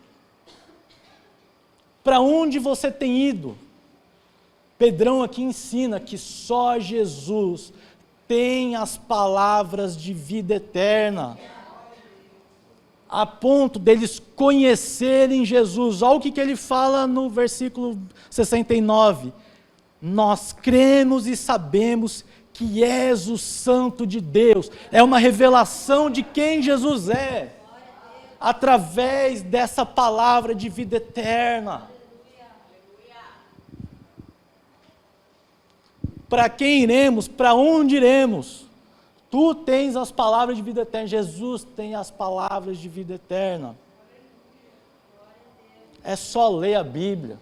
Para onde você tem ido? Pedrão aqui ensina que só Jesus tem as palavras de vida eterna, a ponto deles conhecerem Jesus. Olha o que ele fala no versículo 69. Nós cremos e sabemos que és o Santo de Deus. É uma revelação de quem Jesus é, através dessa palavra de vida eterna. Para quem iremos? Para onde iremos? Tu tens as palavras de vida eterna. Jesus tem as palavras de vida eterna. É só ler a Bíblia.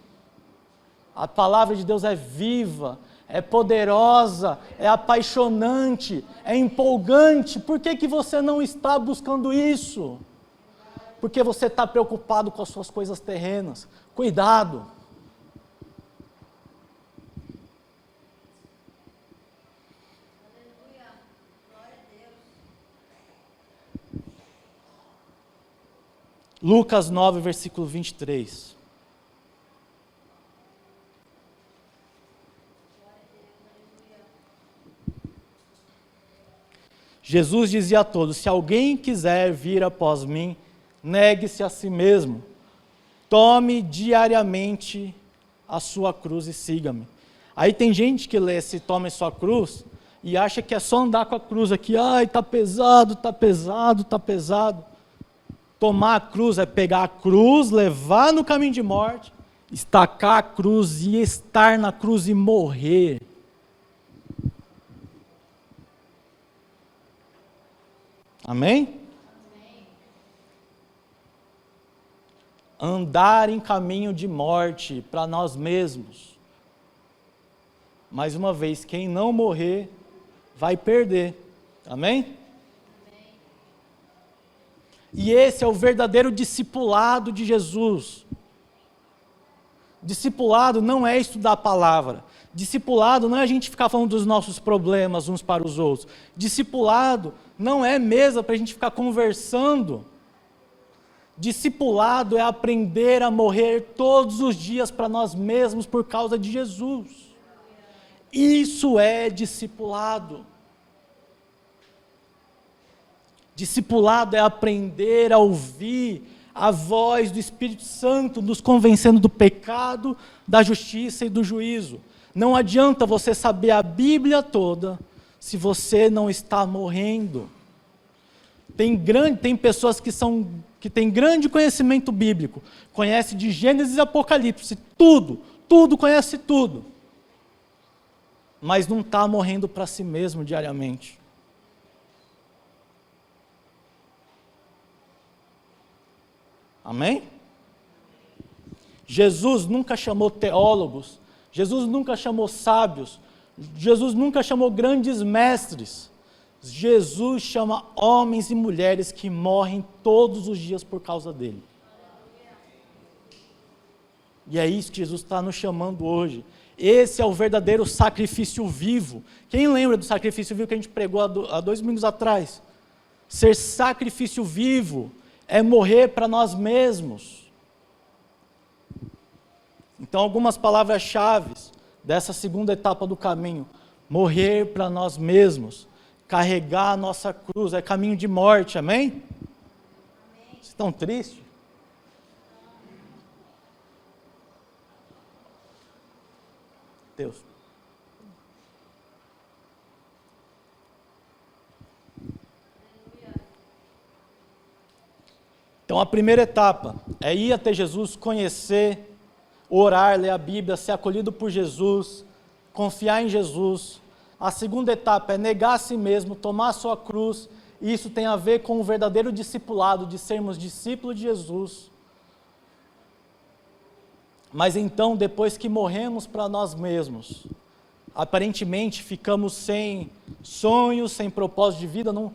A palavra de Deus é viva, é poderosa, é apaixonante, é empolgante. Por que você não está buscando isso? Porque você está preocupado com as suas coisas terrenas. Cuidado. Lucas 9, versículo 23. Jesus dizia a todos: se alguém quiser vir após mim, negue-se a si mesmo, Tome diariamente a sua cruz e siga-me. Aí tem gente que lê esse tome sua cruz e acha que é só andar com a cruz aqui. Ai, tá pesado, tá pesado, tá pesado. Tomar a cruz é pegar a cruz, levar no caminho de morte, estacar a cruz e estar na cruz e morrer. Amém? Andar em caminho de morte para nós mesmos. Mais uma vez, quem não morrer vai perder. Amém? E esse é o verdadeiro discipulado de Jesus. Discipulado não é estudar a palavra. Discipulado não é a gente ficar falando dos nossos problemas uns para os outros. Discipulado não é mesa para a gente ficar conversando. Discipulado é aprender a morrer todos os dias para nós mesmos por causa de Jesus. Isso é discipulado. Discipulado é aprender a ouvir a voz do Espírito Santo nos convencendo do pecado, da justiça e do juízo. Não adianta você saber a Bíblia toda se você não está morrendo. Tem pessoas que têm grande conhecimento bíblico, conhece de Gênesis e Apocalipse, tudo, conhece tudo, mas não está morrendo para si mesmo diariamente. Amém? Jesus nunca chamou teólogos, Jesus nunca chamou sábios, Jesus nunca chamou grandes mestres. Jesus chama homens e mulheres que morrem todos os dias por causa dele. E é isso que Jesus está nos chamando hoje. Esse é o verdadeiro sacrifício vivo. Quem lembra do sacrifício vivo que a gente pregou há 2 domingos atrás? Ser sacrifício vivo é morrer para nós mesmos. Então, algumas palavras-chave dessa segunda etapa do caminho: morrer para nós mesmos, carregar a nossa cruz, é caminho de morte, amém? Vocês estão tristes? Deus. Então a primeira etapa é ir até Jesus, conhecer, orar, ler a Bíblia, ser acolhido por Jesus, confiar em Jesus. A segunda etapa é negar a si mesmo, tomar a sua cruz, e isso tem a ver com o verdadeiro discipulado, de sermos discípulos de Jesus. Mas então, depois que morremos para nós mesmos, aparentemente ficamos sem sonhos, sem propósito de vida, não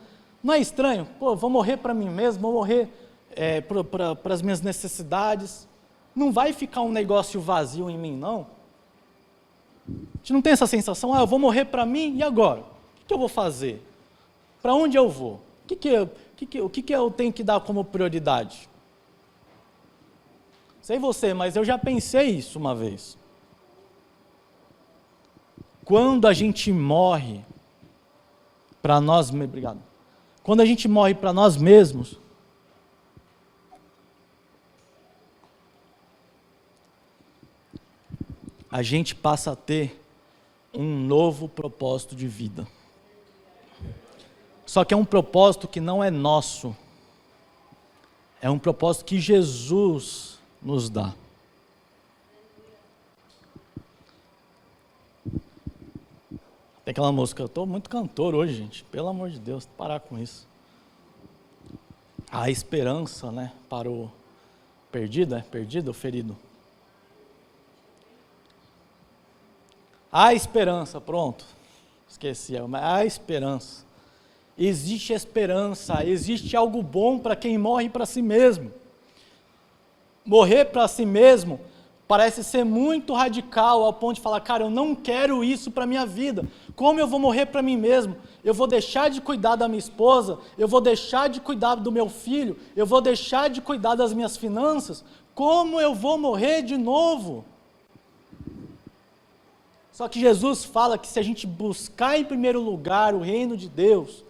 é estranho? Pô, vou morrer para mim mesmo, vou morrer para as minhas necessidades, não vai ficar um negócio vazio em mim, não? A gente não tem essa sensação, eu vou morrer para mim, e agora? O que eu vou fazer? Para onde eu vou? O que eu tenho que dar como prioridade? Sei você, mas eu já pensei isso uma vez. Quando a gente morre para nós mesmos, obrigado. Quando a gente morre para nós mesmos, a gente passa a ter um novo propósito de vida. Só que é um propósito que não é nosso. É um propósito que Jesus nos dá. Tem aquela música, eu estou muito cantor hoje, gente. Pelo amor de Deus, parar com isso. A esperança, né? Para o perdido, perdido ou ferido? A esperança, pronto. Esqueci, mas a esperança. Existe esperança, existe algo bom para quem morre para si mesmo. Morrer para si mesmo parece ser muito radical ao ponto de falar, cara, eu não quero isso para a minha vida. Como eu vou morrer para mim mesmo? Eu vou deixar de cuidar da minha esposa? Eu vou deixar de cuidar do meu filho? Eu vou deixar de cuidar das minhas finanças? Como eu vou morrer de novo? Só que Jesus fala que se a gente buscar em primeiro lugar o reino de Deus,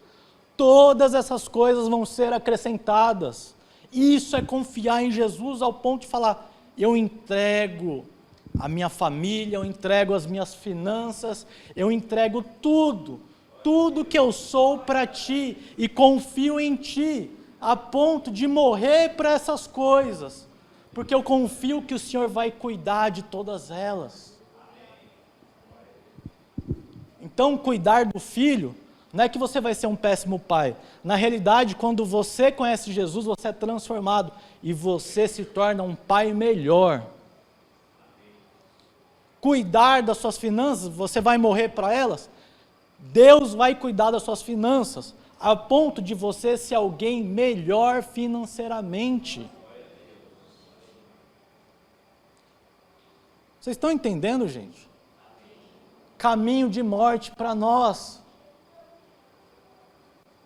todas essas coisas vão ser acrescentadas. Isso é confiar em Jesus ao ponto de falar, eu entrego a minha família, eu entrego as minhas finanças, eu entrego tudo que eu sou para ti e confio em ti, a ponto de morrer para essas coisas, porque eu confio que o Senhor vai cuidar de todas elas. Então, cuidar do filho, não é que você vai ser um péssimo pai. Na realidade, quando você conhece Jesus, você é transformado e você se torna um pai melhor. Cuidar das suas finanças, você vai morrer para elas? Deus vai cuidar das suas finanças, a ponto de você ser alguém melhor financeiramente. Vocês estão entendendo, gente? Caminho de morte para nós.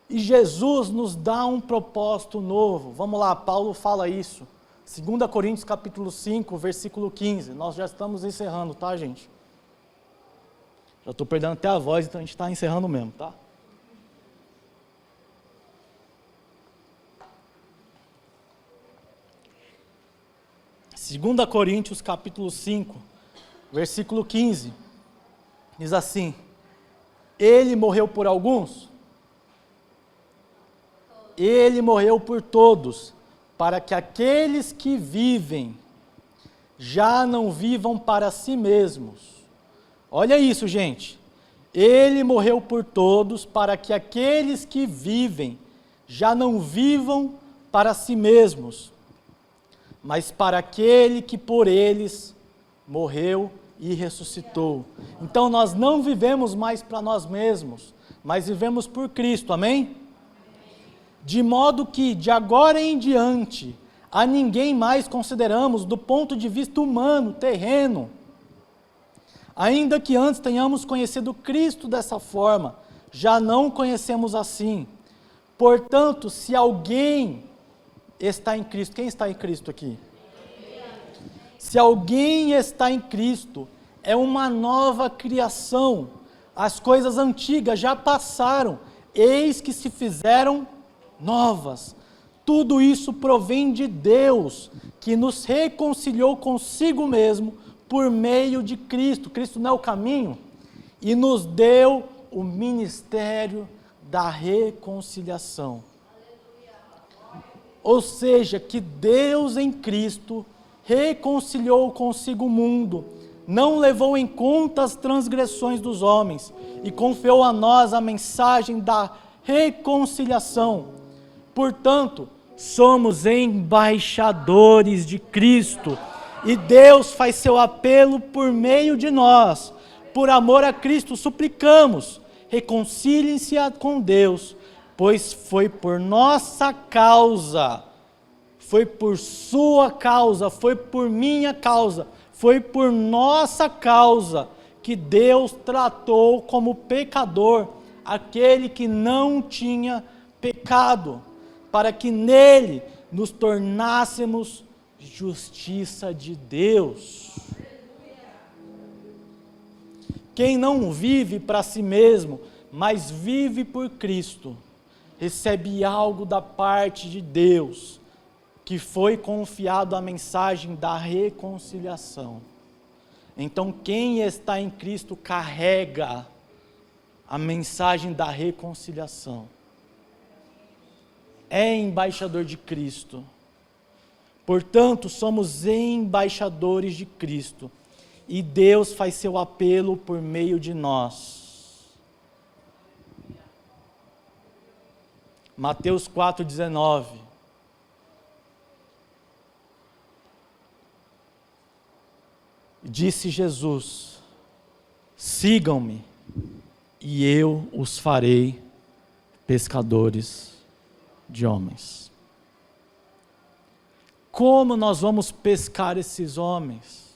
E Jesus nos dá um propósito novo. Vamos lá, Paulo fala isso. 2 Coríntios capítulo 5, versículo 15. Nós já estamos encerrando, tá, gente? Já estou perdendo até a voz, então a gente está encerrando mesmo, tá? Segunda Coríntios capítulo 5, versículo 15. Diz assim: Ele morreu por alguns? Ele morreu por todos, para que aqueles que vivem já não vivam para si mesmos. Olha isso, gente. Ele morreu por todos, para que aqueles que vivem já não vivam para si mesmos, mas para aquele que por eles morreu e ressuscitou. Então nós não vivemos mais para nós mesmos, mas vivemos por Cristo, amém? De modo que, de agora em diante, a ninguém mais consideramos do ponto de vista humano, terreno. Ainda que antes tenhamos conhecido Cristo dessa forma, já não conhecemos assim. Portanto, se alguém está em Cristo, quem está em Cristo aqui? Se alguém está em Cristo, é uma nova criação. As coisas antigas já passaram, eis que se fizeram novas. Tudo isso provém de Deus, que nos reconciliou consigo mesmo por meio de Cristo. Cristo não é o caminho? E nos deu o ministério da reconciliação. Ou seja, que Deus em Cristo reconciliou consigo o mundo, não levou em conta as transgressões dos homens e confiou a nós a mensagem da reconciliação. Portanto, somos embaixadores de Cristo e Deus faz seu apelo por meio de nós. Por amor a Cristo, suplicamos, reconciliem-se com Deus, pois foi por nossa causa, foi por sua causa, foi por minha causa, foi por nossa causa que Deus tratou como pecador aquele que não tinha pecado, para que nele nos tornássemos justiça de Deus. Quem não vive para si mesmo, mas vive por Cristo, recebe algo da parte de Deus, que foi confiado a mensagem da reconciliação. Então, quem está em Cristo carrega a mensagem da reconciliação. É embaixador de Cristo. Portanto, somos embaixadores de Cristo. E Deus faz seu apelo por meio de nós. Mateus 4,19. Disse Jesus: sigam-me, e eu os farei pescadores de homens. Como nós vamos pescar esses homens?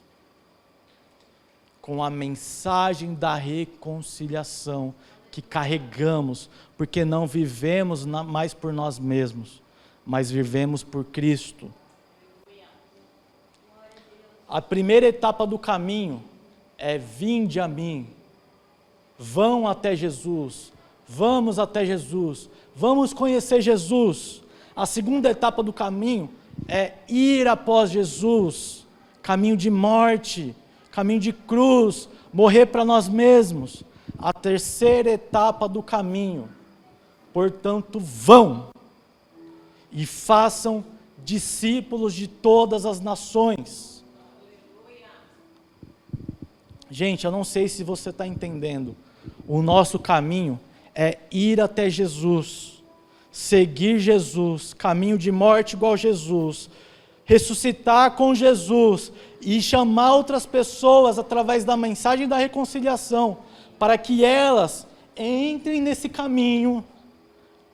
Com a mensagem da reconciliação que carregamos, porque não vivemos mais por nós mesmos, mas vivemos por Cristo. A primeira etapa do caminho é: vinde a mim, vão até Jesus, vamos até Jesus, vamos conhecer Jesus. A segunda etapa do caminho é ir após Jesus, caminho de morte, caminho de cruz, morrer para nós mesmos. A terceira etapa do caminho. Portanto, vão e façam discípulos de todas as nações. Gente, eu não sei se você está entendendo. O nosso caminho é ir até Jesus, seguir Jesus, caminho de morte igual Jesus, ressuscitar com Jesus e chamar outras pessoas através da mensagem da reconciliação, para que elas entrem nesse caminho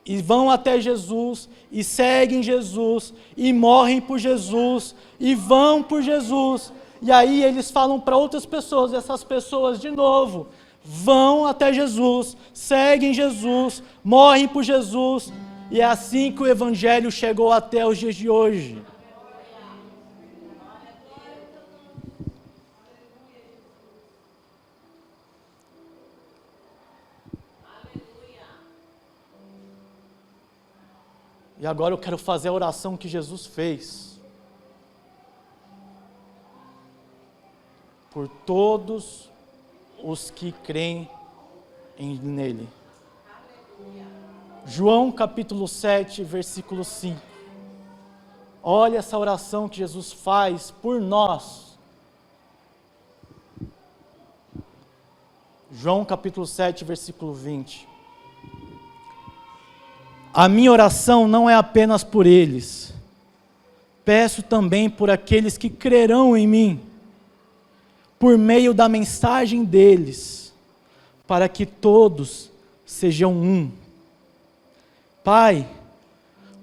e vão até Jesus, e seguem Jesus, e morrem por Jesus, e vão por Jesus. E aí eles falam para outras pessoas, e essas pessoas de novo vão até Jesus, seguem Jesus, morrem por Jesus. E é assim que o Evangelho chegou até os dias de hoje. E agora eu quero fazer a oração que Jesus fez. Por todos os que creem nele. João capítulo 7, versículo 5. Olha essa oração que Jesus faz por nós. João capítulo 7, versículo 20. A minha oração não é apenas por eles. Peço também por aqueles que crerão em mim, por meio da mensagem deles, para que todos sejam um. Pai,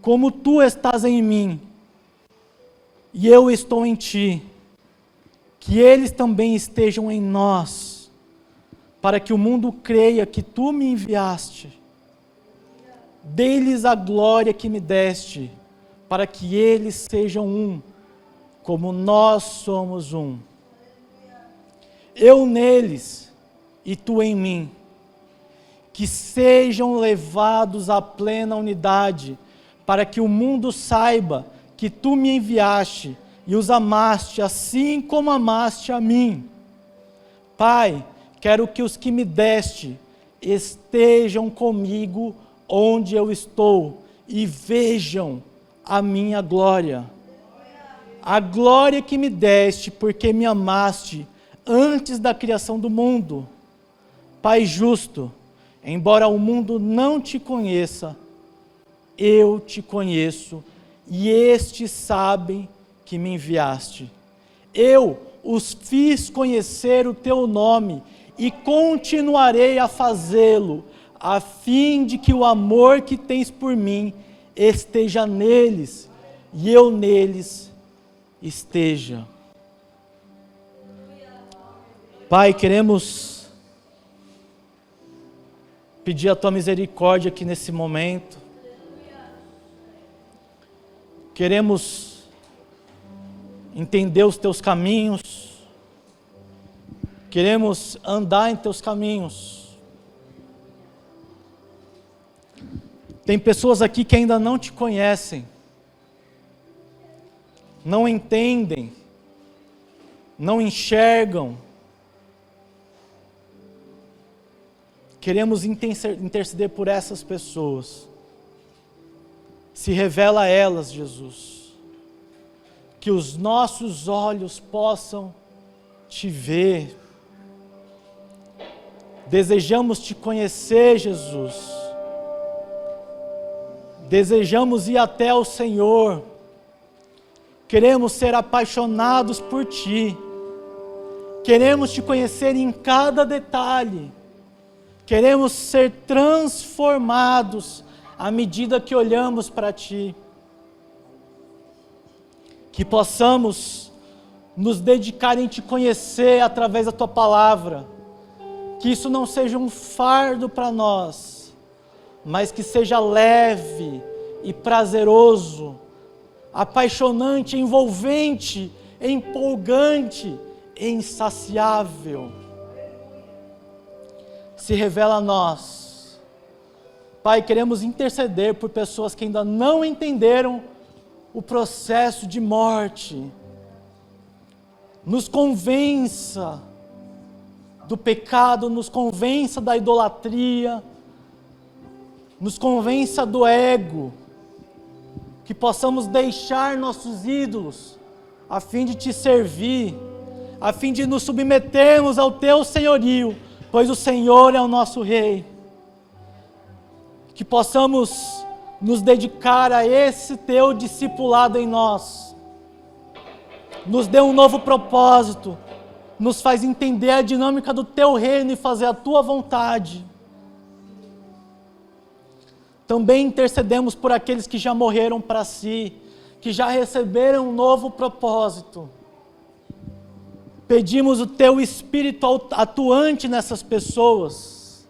como tu estás em mim, e eu estou em ti, que eles também estejam em nós, para que o mundo creia que tu me enviaste. Dê-lhes a glória que me deste, para que eles sejam um, como nós somos um. Eu neles e tu em mim, que sejam levados à plena unidade, para que o mundo saiba que tu me enviaste e os amaste, assim como amaste a mim. Pai, quero que os que me deste estejam comigo onde eu estou e vejam a minha glória. A glória que me deste, porque me amaste antes da criação do mundo. Pai justo, embora o mundo não te conheça, eu te conheço, e estes sabem que me enviaste. Eu os fiz conhecer o teu nome, e continuarei a fazê-lo, a fim de que o amor que tens por mim esteja neles, e eu neles esteja. Pai, queremos pedir a tua misericórdia aqui nesse momento. Queremos entender os teus caminhos. Queremos andar em teus caminhos. Tem pessoas aqui que ainda não te conhecem, não entendem, não enxergam. Queremos interceder por essas pessoas. Se revela a elas, Jesus. Que os nossos olhos possam te ver. Desejamos te conhecer, Jesus. Desejamos ir até o Senhor. Queremos ser apaixonados por ti. Queremos te conhecer em cada detalhe. Queremos ser transformados à medida que olhamos para ti. Que possamos nos dedicar em te conhecer através da tua palavra. Que isso não seja um fardo para nós, mas que seja leve e prazeroso, apaixonante, envolvente, empolgante e insaciável. Se revela a nós. Pai, queremos interceder por pessoas que ainda não entenderam o processo de morte. nos convença do pecado, nos convença da idolatria, nos convença do ego, que possamos deixar nossos ídolos, a fim de te servir, a fim de nos submetermos ao teu senhorio, pois o Senhor é o nosso Rei. Que possamos nos dedicar a esse teu discipulado em nós. Nos dê um novo propósito, nos faz entender a dinâmica do teu reino e fazer a tua vontade. Também intercedemos por aqueles que já morreram para si, que já receberam um novo propósito. Pedimos o teu Espírito atuante nessas pessoas,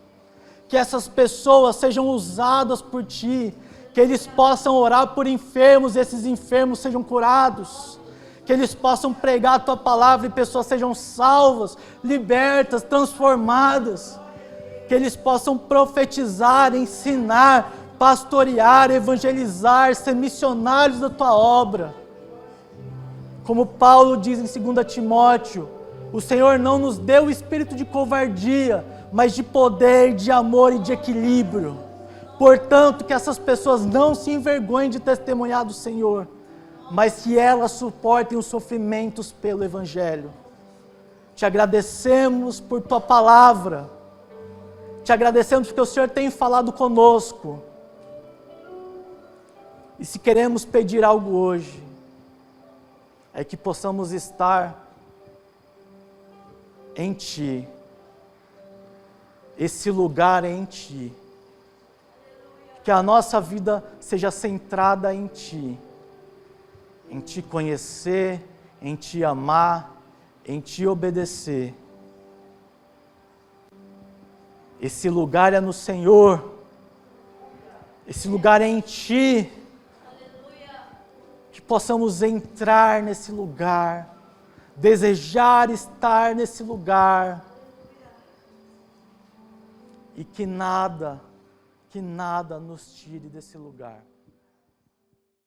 que essas pessoas sejam usadas por ti, que eles possam orar por enfermos e esses enfermos sejam curados, que eles possam pregar a tua palavra e pessoas sejam salvas, libertas, transformadas, que eles possam profetizar, ensinar, pastorear, evangelizar, ser missionários da tua obra. Como Paulo diz em 2 Timóteo, o Senhor não nos deu o espírito de covardia, mas de poder, de amor e de equilíbrio. Portanto, que essas pessoas não se envergonhem de testemunhar do Senhor, mas que elas suportem os sofrimentos pelo Evangelho. Te agradecemos por tua palavra, te agradecemos porque o Senhor tem falado conosco. E se queremos pedir algo hoje, é que possamos estar em Ti, esse lugar em Ti, que a nossa vida seja centrada em Ti conhecer, em Ti amar, em Ti obedecer. Esse lugar é no Senhor, esse lugar é em Ti, que possamos entrar nesse lugar, desejar estar nesse lugar, e que nada nos tire desse lugar.